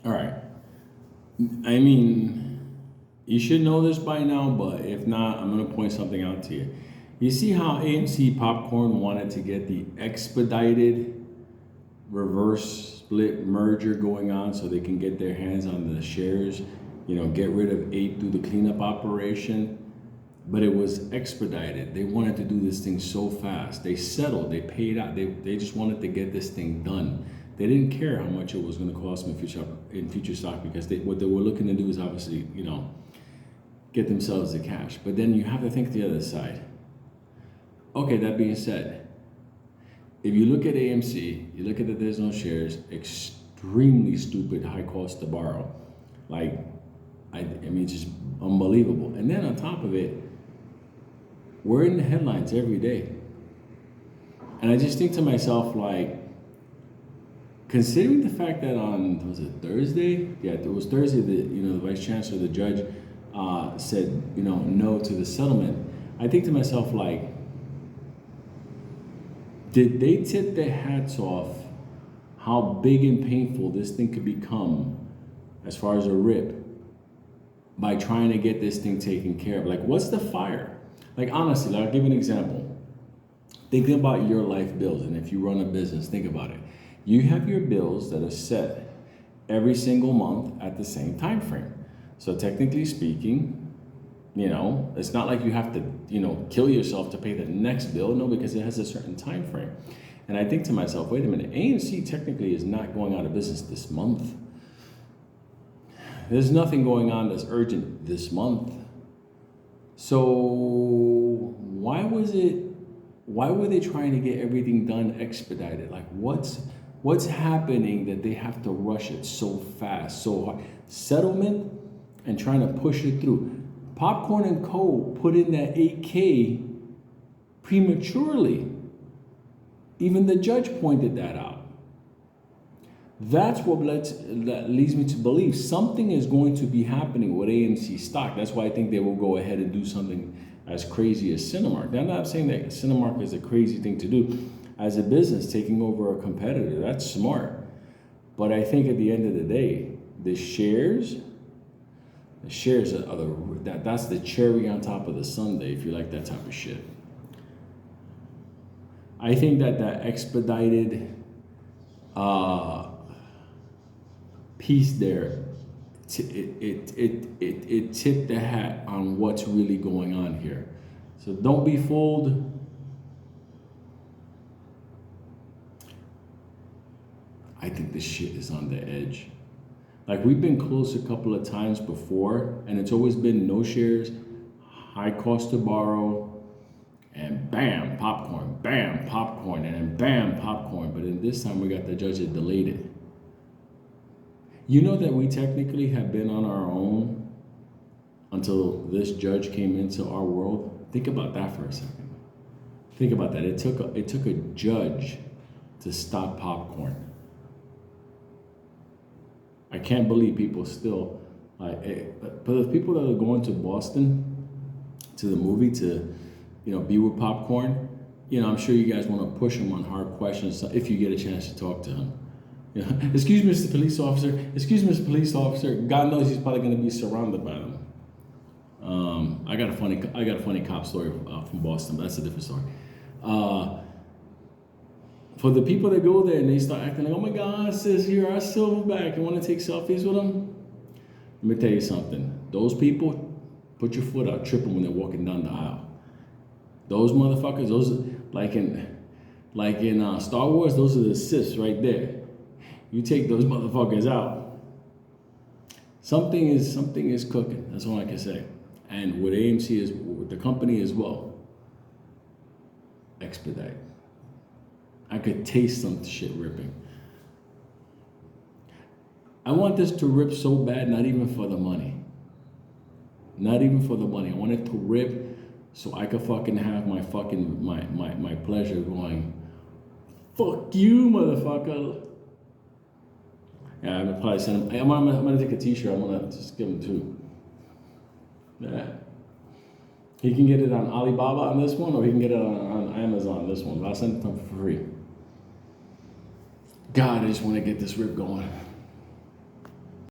All right. I mean, you should know this by now, but if not, I'm going to point something out to you. You see how AMC Popcorn wanted to get the expedited reverse split merger going on so they can get their hands on the shares, get rid of 8 through the cleanup operation, but it was expedited. They wanted to do this thing so fast. They settled, they paid out, they just wanted to get this thing done. They didn't care how much it was going to cost them in future stock because what they were looking to do is obviously, get themselves the cash. But then you have to think the other side. Okay, that being said, if you look at AMC, you look at that there's no shares, extremely stupid, high cost to borrow. Like, I mean, just unbelievable. And then on top of it, we're in the headlines every day. And I just think to myself, like, considering the fact that on, was it Thursday? Yeah, it was Thursday that, the vice chancellor, the judge, said, no to the settlement. I think to myself, like, did they tip their hats off how big and painful this thing could become as far as a rip by trying to get this thing taken care of? Like, what's the fire? Like, honestly, I'll give you an example. Thinking about your life bills, and if you run a business, think about it. You have your bills that are set every single month at the same time frame. So technically speaking, it's not like you have to, kill yourself to pay the next bill. No, because it has a certain time frame. And I think to myself, wait a minute, AMC technically is not going out of business this month. There's nothing going on that's urgent this month. So why were they trying to get everything done expedited? Like, what's happening that they have to rush it so fast, so hard? Settlement and trying to push it through. Popcorn and Co. put in that 8K prematurely. Even the judge pointed that out. That's what that leads me to believe something is going to be happening with AMC stock. That's why I think they will go ahead and do something as crazy as Cinemark. Now, I'm not saying that Cinemark is a crazy thing to do as a business, taking over a competitor. That's smart. But I think at the end of the day, the shares are that's the cherry on top of the sundae, if you like that type of shit. I think that expedited piece there, it tipped the hat on what's really going on here. So don't be fooled. I think this shit is on the edge. Like, we've been close a couple of times before, and it's always been no shares, high cost to borrow, and bam, popcorn, and then bam, popcorn. But in this time, we got the judge that delayed it. You know that we technically have been on our own until this judge came into our world? Think about that for a second. Think about that. It took a judge to stop popcorn. I can't believe people still, but the people that are going to Boston to the movie to, be with popcorn, I'm sure you guys want to push him on hard questions if you get a chance to talk to him. Excuse me, Mr. Police Officer. Excuse me, Mr. Police Officer. God knows he's probably going to be surrounded by them. I got a funny cop story from Boston, but that's a different story. For the people that go there and they start acting like, oh my God, sis, you're our silverback, and want to take selfies with them, let me tell you something. Those people, put your foot out, trip them when they're walking down the aisle. Those motherfuckers, like in Star Wars, those are the Siths right there. You take those motherfuckers out, something is cooking. That's all I can say. And with AMC is with the company as well. Expedite. I could taste some shit ripping. I want this to rip so bad, not even for the money. Not even for the money. I want it to rip so I could fucking have my pleasure going, fuck you, motherfucker. Yeah, I'm gonna probably send him. I'm gonna take a t-shirt. I'm gonna just give him 2. Yeah. He can get it on Alibaba on this one, or he can get it on Amazon this one. But I'll send it to him for free. God, I just want to get this rip going.